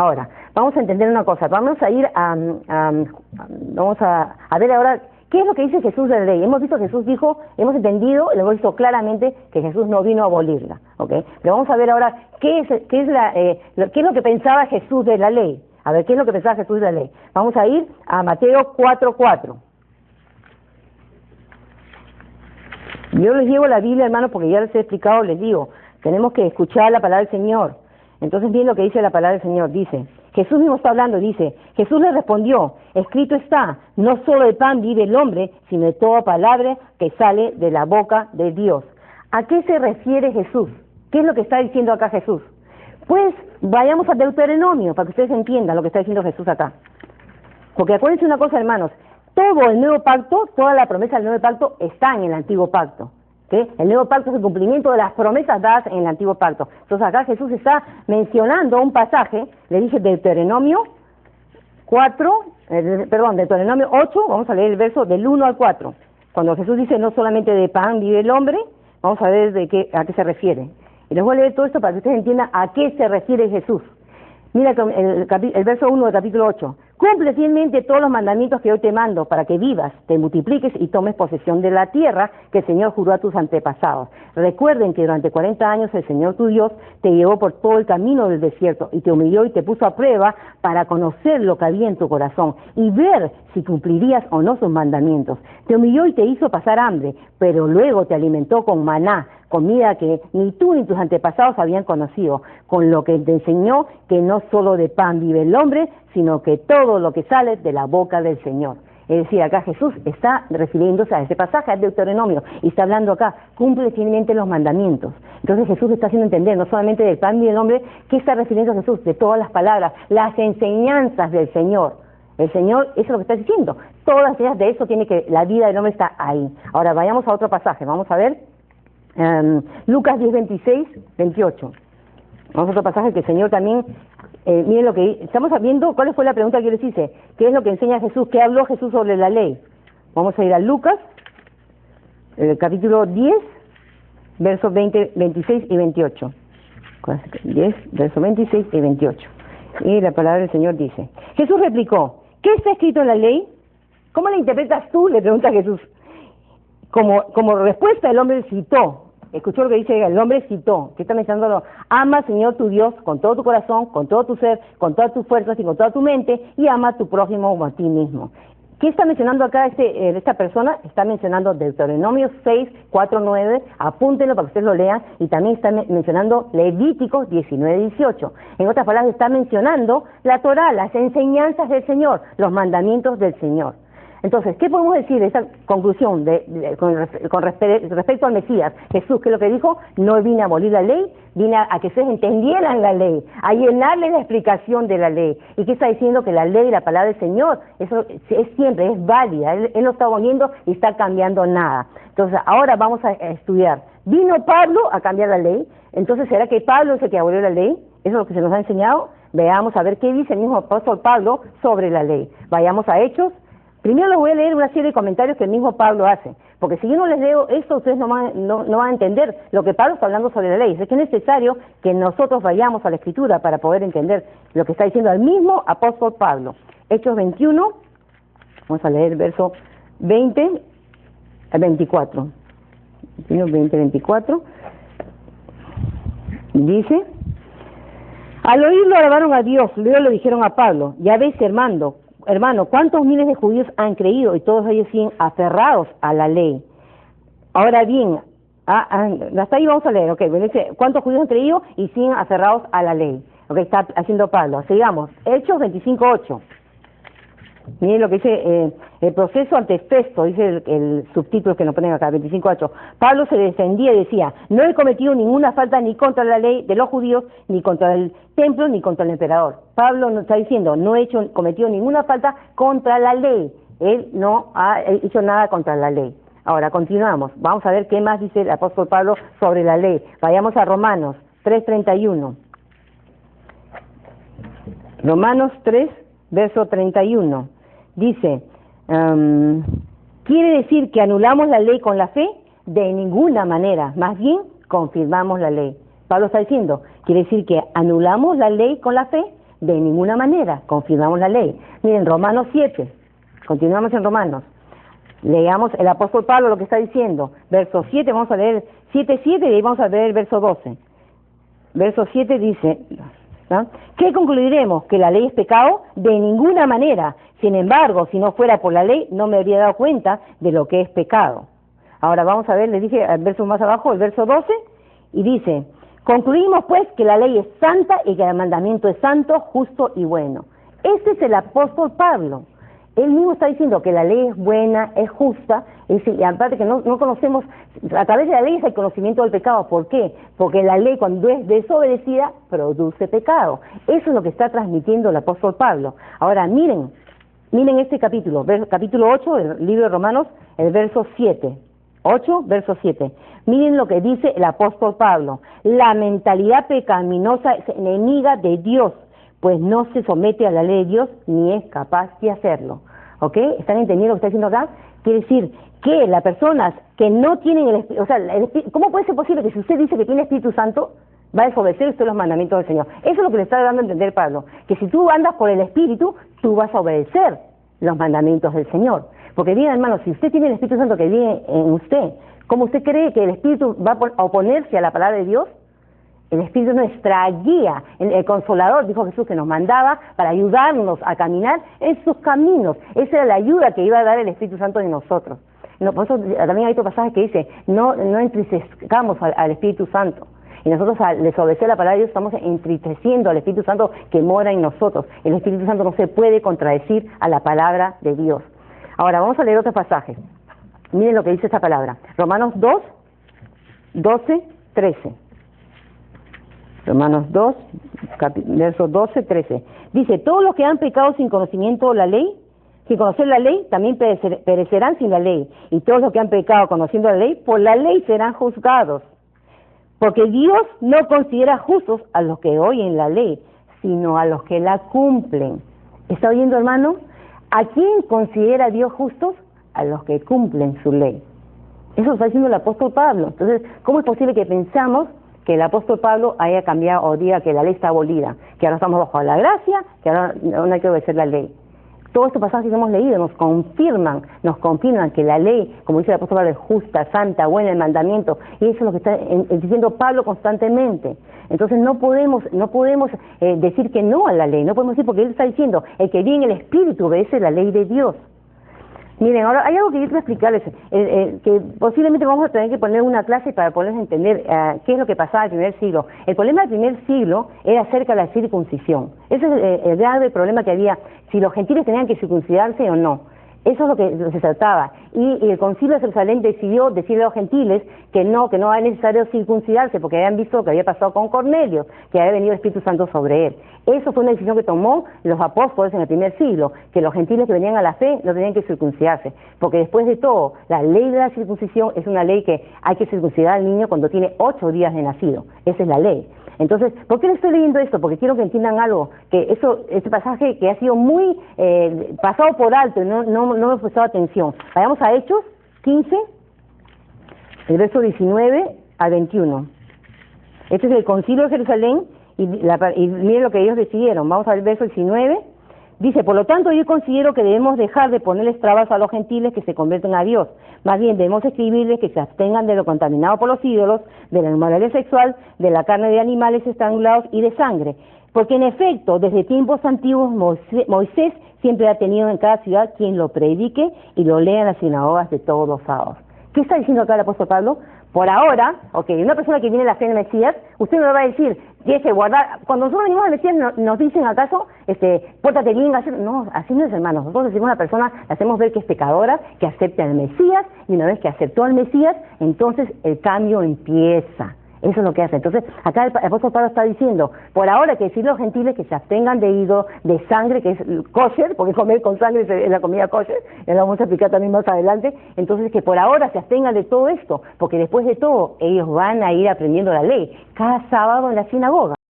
Ahora, vamos a entender una cosa. Vamos a ir vamos a ver ahora qué es lo que dice Jesús de la ley. Hemos visto que Jesús dijo, hemos entendido, lo hemos visto claramente que Jesús no vino a abolirla, ¿ok? Pero vamos a ver ahora qué es lo que pensaba Jesús de la ley. A ver, ¿qué es lo que pensaba Jesús de la ley? Vamos a ir a Mateo 4:4. Yo les llevo la Biblia, hermanos, porque ya les he explicado, les digo, tenemos que escuchar la palabra del Señor. Entonces, miren lo que dice la palabra del Señor. Dice, Jesús mismo está hablando, dice, Jesús le respondió, escrito está, no solo de pan vive el hombre, sino de toda palabra que sale de la boca de Dios. ¿A qué se refiere Jesús? ¿Qué es lo que está diciendo acá Jesús? Pues vayamos a Deuteronomio, para que ustedes entiendan lo que está diciendo Jesús acá. Porque acuérdense una cosa, hermanos, todo el nuevo pacto, toda la promesa del nuevo pacto está en el antiguo pacto. ¿Sí? El nuevo pacto es el cumplimiento de las promesas dadas en el antiguo pacto. Entonces acá Jesús está mencionando un pasaje, le dije Deuteronomio 8, vamos a leer el verso del 1 al 4. Cuando Jesús dice no solamente de pan vive el hombre, vamos a ver a qué se refiere. Y les voy a leer todo esto para que ustedes entiendan a qué se refiere Jesús. Mira el verso 1 del capítulo 8. Cumple fielmente todos los mandamientos que hoy te mando para que vivas, te multipliques y tomes posesión de la tierra que el Señor juró a tus antepasados. Recuerden que durante 40 años el Señor tu Dios te llevó por todo el camino del desierto y te humilló y te puso a prueba para conocer lo que había en tu corazón y ver si cumplirías o no sus mandamientos. Te humilló y te hizo pasar hambre, pero luego te alimentó con maná, comida que ni tú ni tus antepasados habían conocido, con lo que te enseñó que no solo de pan vive el hombre, sino que todo lo que sale de la boca del Señor. Es decir, acá Jesús está refiriéndose a ese pasaje, al Deuteronomio, y está hablando acá, cumple fielmente los mandamientos. Entonces Jesús está haciendo entender, no solamente del pan vive el hombre, ¿qué está refiriendo Jesús? De todas las palabras, las enseñanzas del Señor. El Señor, eso es lo que está diciendo. Todas ellas de eso tiene que, la vida del hombre está ahí. Ahora vayamos a otro pasaje, vamos a ver. Lucas 10, 26, 28. Vamos a otro pasaje que el Señor también, miren lo que estamos viendo, ¿cuál fue la pregunta que yo les hice? ¿Qué es lo que enseña Jesús? ¿Qué habló Jesús sobre la ley? Vamos a ir a Lucas, capítulo 10, versos 20, 26 y 28. 10, versos 26 y 28. Y la palabra del Señor dice, Jesús replicó, ¿qué está escrito en la ley? ¿Cómo la interpretas tú? Le pregunta Jesús. Como respuesta el hombre citó, escuchó lo que dice el hombre citó, que está mencionando, ama al Señor tu Dios con todo tu corazón, con todo tu ser, con todas tus fuerzas y con toda tu mente, y ama a tu prójimo como a ti mismo. ¿Qué está mencionando acá esta persona? Está mencionando Deuteronomio 6, 4, 9, apúntenlo para que ustedes lo lean, y también está mencionando Levíticos 19, 18. En otras palabras, está mencionando la Torá, las enseñanzas del Señor, los mandamientos del Señor. Entonces, ¿qué podemos decir de esta conclusión con respecto al Mesías? Jesús, ¿qué es lo que dijo? No vine a abolir la ley, vine a que ustedes entendieran la ley, a llenarles la explicación de la ley. ¿Y qué está diciendo? Que la ley, la palabra del Señor, eso es siempre, es válida. Él no está aboliendo y está cambiando nada. Entonces, ahora vamos a estudiar. ¿Vino Pablo a cambiar la ley? Entonces, ¿será que Pablo es el que abolió la ley? ¿Eso es lo que se nos ha enseñado? Veamos a ver qué dice el mismo apóstol Pablo sobre la ley. Vayamos a Hechos. Primero les voy a leer una serie de comentarios que el mismo Pablo hace, porque si yo no les leo esto, ustedes no van a entender lo que Pablo está hablando sobre la ley. Es que es necesario que nosotros vayamos a la Escritura para poder entender lo que está diciendo el mismo apóstol Pablo. Hechos 21, vamos a leer el verso 20 al 24. 20, 24, dice, al oírlo alabaron a Dios, luego le dijeron a Pablo, ya ves, hermano, ¿cuántos miles de judíos han creído y todos ellos siguen aferrados a la ley? Ahora bien, hasta ahí vamos a leer, dice, ¿cuántos judíos han creído y siguen aferrados a la ley? Está haciendo Pablo. Sigamos, Hechos 25:8. Miren lo que dice el proceso ante Festo, dice el subtítulo que nos ponen acá, 25:8. Pablo se defendía y decía, no he cometido ninguna falta ni contra la ley de los judíos, ni contra el templo, ni contra el emperador. Pablo nos está diciendo, no he cometido ninguna falta contra la ley. Él no ha hecho nada contra la ley. Ahora, continuamos. Vamos a ver qué más dice el apóstol Pablo sobre la ley. Vayamos a Romanos 3:31. Romanos 3, verso 31. Dice, ¿quiere decir que anulamos la ley con la fe? De ninguna manera, más bien confirmamos la ley. Pablo está diciendo, ¿quiere decir que anulamos la ley con la fe? de ninguna manera, confirmamos la ley. Miren, Romanos 7, continuamos en Romanos. Leamos el apóstol Pablo lo que está diciendo. Verso 7, vamos a leer 7:7 y ahí vamos a ver el verso 12. Verso 7 dice, ¿no? ¿Qué concluiremos? ¿Que la ley es pecado? De ninguna manera. Sin embargo, si no fuera por la ley, no me habría dado cuenta de lo que es pecado. Ahora vamos a ver, les dije el verso más abajo, el verso 12, y dice, concluimos pues que la ley es santa y que el mandamiento es santo, justo y bueno. Este es el apóstol Pablo. Él mismo está diciendo que la ley es buena, es justa, y aparte que no conocemos, a través de la ley es el conocimiento del pecado. ¿Por qué? Porque la ley cuando es desobedecida produce pecado. Eso es lo que está transmitiendo el apóstol Pablo. Ahora miren este capítulo 8 del libro de Romanos, el verso 7. 8, verso 7. Miren lo que dice el apóstol Pablo. La mentalidad pecaminosa es enemiga de Dios, pues no se somete a la ley de Dios ni es capaz de hacerlo. ¿Ok? ¿Están entendiendo lo que está diciendo acá? Quiere decir que las personas que no tienen el Espíritu, o sea, ¿cómo puede ser posible que si usted dice que tiene Espíritu Santo, va a desobedecer usted los mandamientos del Señor? Eso es lo que le está dando a entender Pablo, que si tú andas por el Espíritu, tú vas a obedecer los mandamientos del Señor. Porque bien, hermano, si usted tiene el Espíritu Santo que vive en usted, ¿cómo usted cree que el Espíritu va a oponerse a la palabra de Dios? El Espíritu es nuestra guía, el Consolador, dijo Jesús, que nos mandaba para ayudarnos a caminar en sus caminos. Esa era la ayuda que iba a dar el Espíritu Santo en nosotros. No, por eso también hay otro pasaje que dice, no entristezcamos al Espíritu Santo. Y nosotros al desobedecer la palabra de Dios estamos entristeciendo al Espíritu Santo que mora en nosotros. El Espíritu Santo no se puede contradecir a la palabra de Dios. Ahora vamos a leer otro pasaje. Miren lo que dice esta palabra. Romanos 2, 12, 13. Romanos 2, versos 12, 13. Dice, todos los que han pecado sin conocimiento de la ley, sin conocer la ley, también perecerán sin la ley. Y todos los que han pecado conociendo la ley, por la ley serán juzgados. Porque Dios no considera justos a los que oyen la ley, sino a los que la cumplen. ¿Está oyendo, hermano? ¿A quién considera Dios justos? A los que cumplen su ley. Eso lo está diciendo el apóstol Pablo. Entonces, ¿cómo es posible que pensamos que el apóstol Pablo haya cambiado o diga que la ley está abolida, que ahora estamos bajo la gracia, que ahora no hay que obedecer la ley? Todos estos pasajes que hemos leído nos confirman que la ley, como dice el apóstol Pablo, es justa, santa, buena, el mandamiento, y eso es lo que está diciendo Pablo constantemente. Entonces no podemos decir que no a la ley, no podemos decir, porque él está diciendo, el que vive en el Espíritu obedece la ley de Dios. Miren, ahora hay algo que yo quiero explicarles, que posiblemente vamos a tener que poner una clase para poderles entender qué es lo que pasaba en el primer siglo. El problema del primer siglo era acerca de la circuncisión. Ese es el grave problema que había, si los gentiles tenían que circuncidarse o no. Eso es lo que se trataba. Y el concilio de Jerusalén decidió decirle a los gentiles que no era necesario circuncidarse, porque habían visto lo que había pasado con Cornelio, que había venido el Espíritu Santo sobre él. Eso fue una decisión que tomó los apóstoles en el primer siglo, que los gentiles que venían a la fe no tenían que circuncidarse, porque después de todo, la ley de la circuncisión es una ley que hay que circuncidar al niño cuando tiene 8 días de nacido. Esa es la ley. Entonces, ¿por qué les estoy leyendo esto? Porque quiero que entiendan algo, que este pasaje que ha sido muy pasado por alto, no me he prestado atención. Vayamos a Hechos 15, el verso 19 al 21. Este es el concilio de Jerusalén, y miren lo que ellos decidieron. Vamos a ver el verso 19. Dice, por lo tanto, yo considero que debemos dejar de ponerles trabas a los gentiles que se convierten a Dios. Más bien, debemos escribirles que se abstengan de lo contaminado por los ídolos, de la inmoralidad sexual, de la carne de animales estrangulados y de sangre. Porque, en efecto, desde tiempos antiguos, Moisés siempre ha tenido en cada ciudad quien lo predique y lo lea en las sinagogas de todos los sábados. ¿Qué está diciendo acá el apóstol Pablo? Por ahora, una persona que viene a la fe en el Mesías, usted no le va a decir, tienes que guardar. Cuando nosotros venimos al Mesías, nos dicen acaso, pórtate bien, no, así no es, hermano. Nosotros decimos a una persona, le hacemos ver que es pecadora, que acepte al Mesías, y una vez que aceptó al Mesías, entonces el cambio empieza. Eso es lo que hace. Entonces, acá el apóstol Pablo está diciendo, por ahora hay que decirle a los gentiles que se abstengan de ídolo, de sangre, que es kosher, porque comer con sangre es la comida kosher, ya lo vamos a explicar también más adelante. Entonces, que por ahora se abstengan de todo esto, porque después de todo, ellos van a ir aprendiendo la ley, cada sábado en la sinagoga.